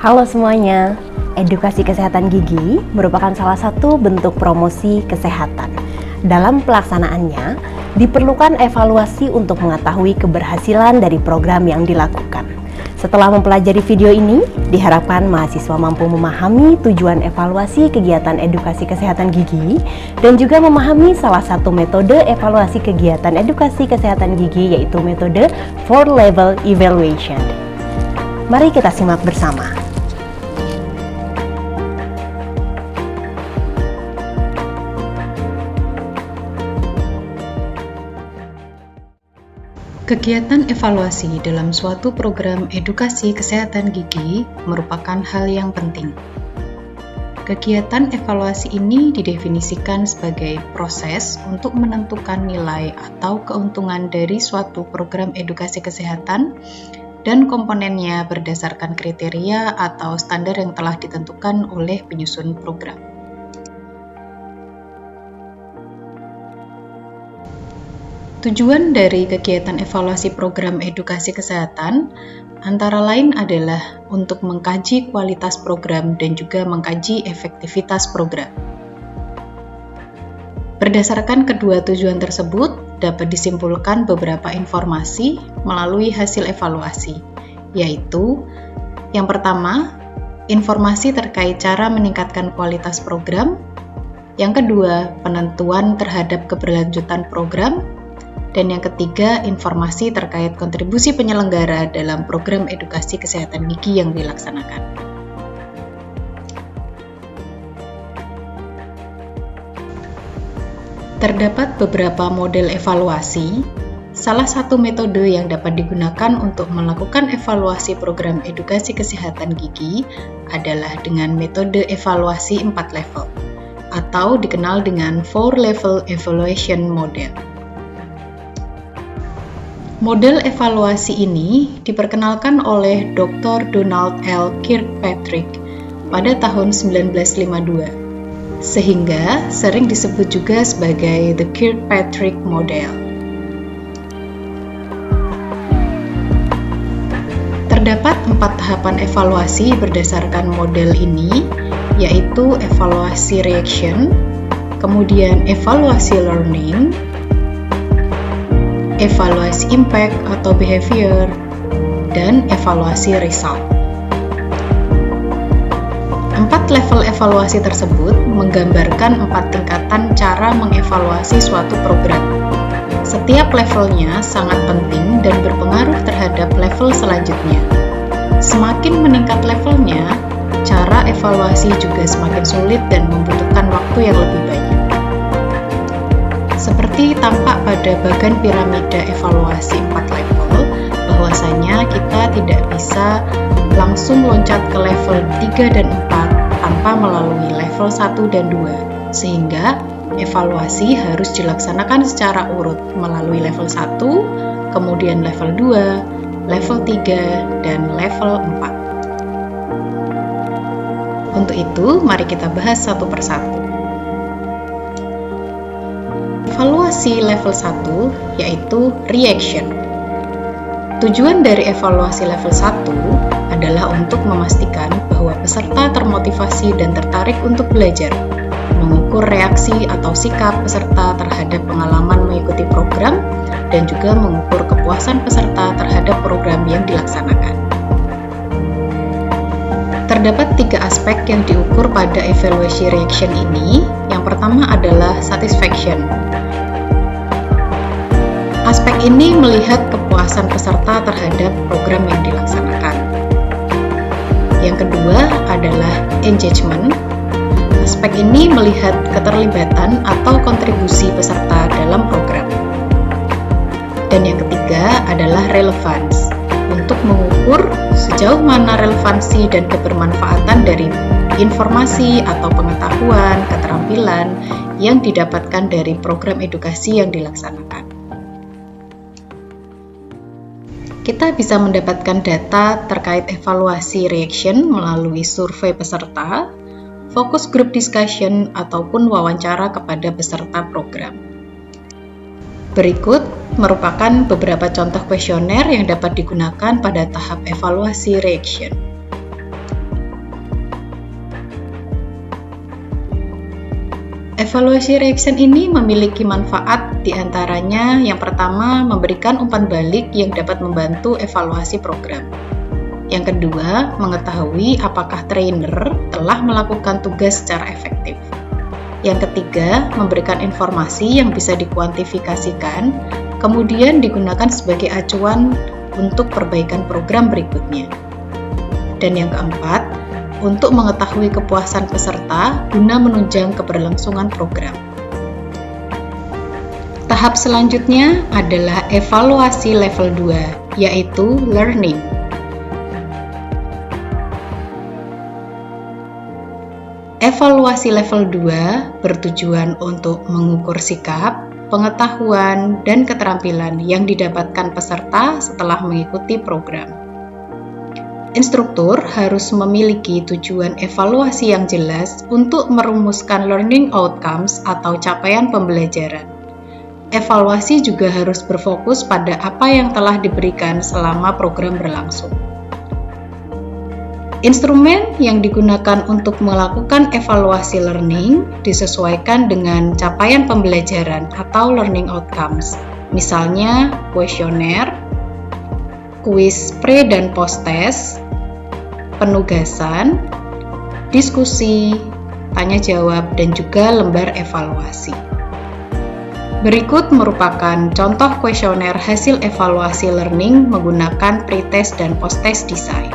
Halo semuanya, edukasi kesehatan gigi merupakan salah satu bentuk promosi kesehatan. Dalam pelaksanaannya, diperlukan evaluasi untuk mengetahui keberhasilan dari program yang dilakukan. Setelah mempelajari video ini, diharapkan mahasiswa mampu memahami tujuan evaluasi kegiatan edukasi kesehatan gigi dan juga memahami salah satu metode evaluasi kegiatan edukasi kesehatan gigi, yaitu metode 4-level evaluation. Mari kita simak bersama. Kegiatan evaluasi dalam suatu program edukasi kesehatan gigi merupakan hal yang penting. Kegiatan evaluasi ini didefinisikan sebagai proses untuk menentukan nilai atau keuntungan dari suatu program edukasi kesehatan dan komponennya berdasarkan kriteria atau standar yang telah ditentukan oleh penyusun program. Tujuan dari kegiatan evaluasi program edukasi kesehatan antara lain adalah untuk mengkaji kualitas program dan juga mengkaji efektivitas program. Berdasarkan kedua tujuan tersebut, dapat disimpulkan beberapa informasi melalui hasil evaluasi, yaitu yang pertama, informasi terkait cara meningkatkan kualitas program, yang kedua, penentuan terhadap keberlanjutan program, dan yang ketiga, informasi terkait kontribusi penyelenggara dalam program edukasi kesehatan gigi yang dilaksanakan. Terdapat beberapa model evaluasi. Salah satu metode yang dapat digunakan untuk melakukan evaluasi program edukasi kesehatan gigi adalah dengan metode evaluasi 4 level, atau dikenal dengan 4-level evaluation model. Model evaluasi ini diperkenalkan oleh Dr. Donald L. Kirkpatrick pada tahun 1952, sehingga sering disebut juga sebagai The Kirkpatrick Model. Terdapat 4 tahapan evaluasi berdasarkan model ini, yaitu evaluasi reaction, kemudian evaluasi learning, evaluasi impact atau behavior, dan evaluasi result. 4 level evaluasi tersebut menggambarkan 4 tingkatan cara mengevaluasi suatu program. Setiap levelnya sangat penting dan berpengaruh terhadap level selanjutnya. Semakin meningkat levelnya, cara evaluasi juga semakin sulit dan membutuhkan waktu yang lebih banyak. Seperti tampak pada bagan piramida evaluasi 4 level, bahwasanya kita tidak bisa langsung loncat ke level 3 dan 4 tanpa melalui level 1 dan 2, sehingga evaluasi harus dilaksanakan secara urut melalui level 1, kemudian level 2, level 3, dan level 4. Untuk itu, mari kita bahas satu persatu. Evaluasi level 1 yaitu reaction. Tujuan dari evaluasi level 1 adalah untuk memastikan bahwa peserta termotivasi dan tertarik untuk belajar, mengukur reaksi atau sikap peserta terhadap pengalaman mengikuti program, dan juga mengukur kepuasan peserta terhadap program yang dilaksanakan. Terdapat 3 aspek yang diukur pada evaluasi reaction ini. Yang pertama adalah satisfaction. Aspek ini melihat kepuasan peserta terhadap program yang dilaksanakan. Yang kedua adalah engagement. Aspek ini melihat keterlibatan atau kontribusi peserta dalam program. Dan yang ketiga adalah relevance, untuk mengukur sejauh mana relevansi dan kebermanfaatan dari informasi atau pengetahuan, keterampilan yang didapatkan dari program edukasi yang dilaksanakan. Kita bisa mendapatkan data terkait evaluasi reaction melalui survei peserta, focus group discussion, ataupun wawancara kepada peserta program. Berikut merupakan beberapa contoh kuesioner yang dapat digunakan pada tahap evaluasi reaction. Evaluasi reaction ini memiliki manfaat, diantaranya yang pertama memberikan umpan balik yang dapat membantu evaluasi program. Yang kedua, mengetahui apakah trainer telah melakukan tugas secara efektif. Yang ketiga, memberikan informasi yang bisa dikuantifikasikan, kemudian digunakan sebagai acuan untuk perbaikan program berikutnya. Dan yang keempat, untuk mengetahui kepuasan peserta guna menunjang keberlangsungan program. Tahap selanjutnya adalah evaluasi level 2, yaitu learning. Evaluasi level 2 bertujuan untuk mengukur sikap, pengetahuan, dan keterampilan yang didapatkan peserta setelah mengikuti program. Instruktur harus memiliki tujuan evaluasi yang jelas untuk merumuskan learning outcomes atau capaian pembelajaran. Evaluasi juga harus berfokus pada apa yang telah diberikan selama program berlangsung. Instrumen yang digunakan untuk melakukan evaluasi learning disesuaikan dengan capaian pembelajaran atau learning outcomes, misalnya kuesioner, kuis pre dan post test, penugasan, diskusi, tanya jawab, dan juga lembar evaluasi. Berikut merupakan contoh kuesioner hasil evaluasi learning menggunakan pre-test dan post-test design.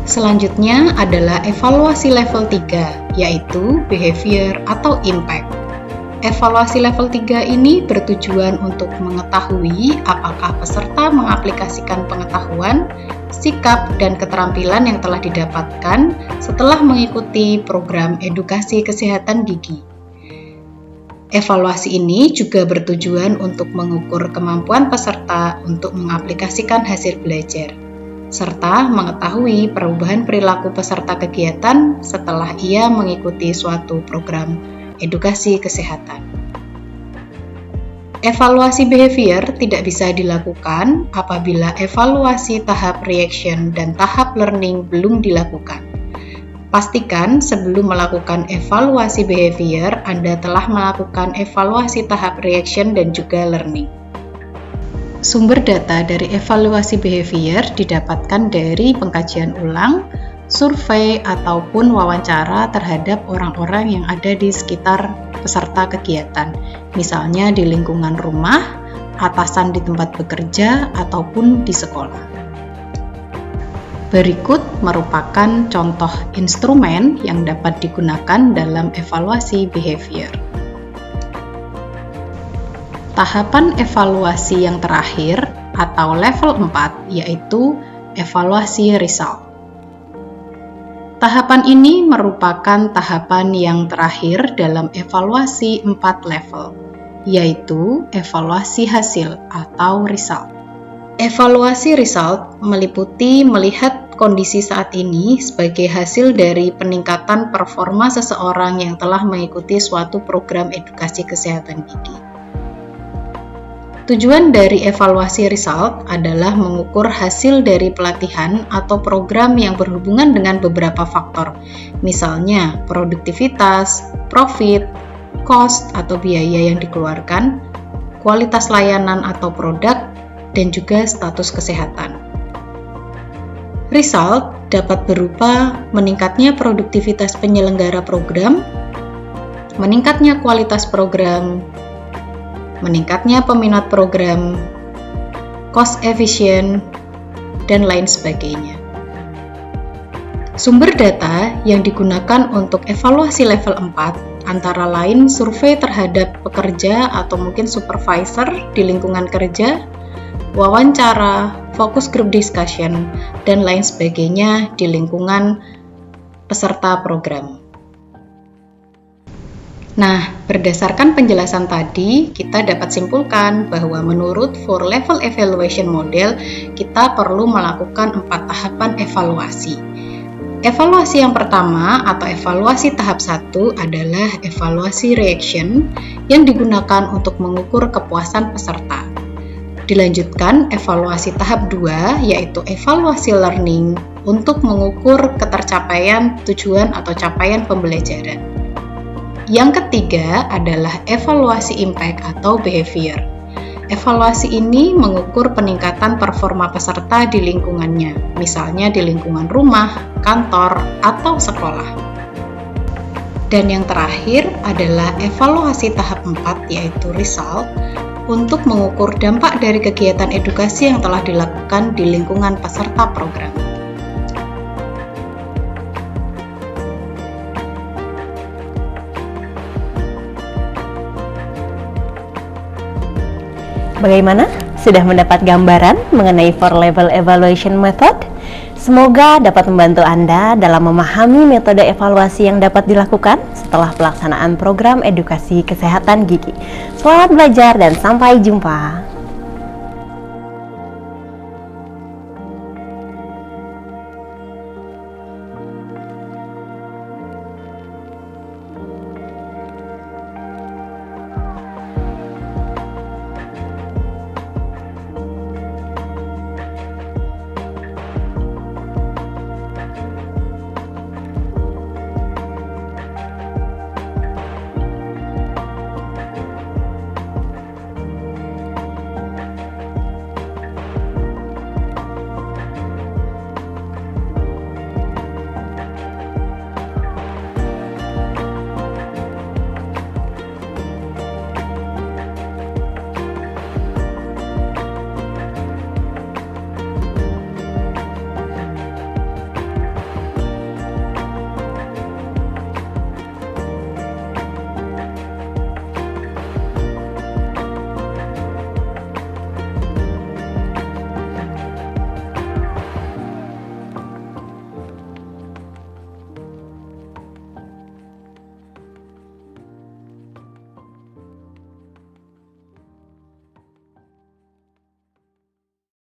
Selanjutnya adalah evaluasi level 3, yaitu behavior atau impact. Evaluasi level 3 ini bertujuan untuk mengetahui apakah peserta mengaplikasikan pengetahuan, sikap, dan keterampilan yang telah didapatkan setelah mengikuti program edukasi kesehatan gigi. Evaluasi ini juga bertujuan untuk mengukur kemampuan peserta untuk mengaplikasikan hasil belajar, serta mengetahui perubahan perilaku peserta kegiatan setelah ia mengikuti suatu program edukasi kesehatan. Evaluasi behavior tidak bisa dilakukan apabila evaluasi tahap reaction dan tahap learning belum dilakukan. Pastikan sebelum melakukan evaluasi behavior, Anda telah melakukan evaluasi tahap reaction dan juga learning. Sumber data dari evaluasi behavior didapatkan dari pengkajian ulang, survei, ataupun wawancara terhadap orang-orang yang ada di sekitar peserta kegiatan, misalnya di lingkungan rumah, atasan di tempat bekerja, ataupun di sekolah. Berikut merupakan contoh instrumen yang dapat digunakan dalam evaluasi behavior. Tahapan evaluasi yang terakhir atau level 4 yaitu evaluasi result. Tahapan ini merupakan tahapan yang terakhir dalam evaluasi 4 level, yaitu evaluasi hasil atau result. Evaluasi result meliputi melihat kondisi saat ini sebagai hasil dari peningkatan performa seseorang yang telah mengikuti suatu program edukasi kesehatan gigi. Tujuan dari evaluasi result adalah mengukur hasil dari pelatihan atau program yang berhubungan dengan beberapa faktor, misalnya produktivitas, profit, cost atau biaya yang dikeluarkan, kualitas layanan atau produk, dan juga status kesehatan. Result dapat berupa meningkatnya produktivitas penyelenggara program, meningkatnya kualitas program, meningkatnya peminat program, cost efficient, dan lain sebagainya. Sumber data yang digunakan untuk evaluasi level 4 antara lain survei terhadap pekerja atau mungkin supervisor di lingkungan kerja, wawancara, focus group discussion, dan lain sebagainya di lingkungan peserta program. Nah, berdasarkan penjelasan tadi, kita dapat simpulkan bahwa menurut 4 level evaluation model, kita perlu melakukan 4 tahapan evaluasi. Evaluasi yang pertama atau evaluasi tahap 1 adalah evaluasi reaction yang digunakan untuk mengukur kepuasan peserta. Dilanjutkan evaluasi tahap 2 yaitu evaluasi learning untuk mengukur ketercapaian tujuan atau capaian pembelajaran. Yang ketiga adalah evaluasi impact atau behavior. Evaluasi ini mengukur peningkatan performa peserta di lingkungannya, misalnya di lingkungan rumah, kantor, atau sekolah. Dan yang terakhir adalah evaluasi tahap 4, yaitu result, untuk mengukur dampak dari kegiatan edukasi yang telah dilakukan di lingkungan peserta program. Bagaimana? Sudah mendapat gambaran mengenai 4 level evaluation method? Semoga dapat membantu Anda dalam memahami metode evaluasi yang dapat dilakukan setelah pelaksanaan program edukasi kesehatan gigi. Selamat belajar dan sampai jumpa.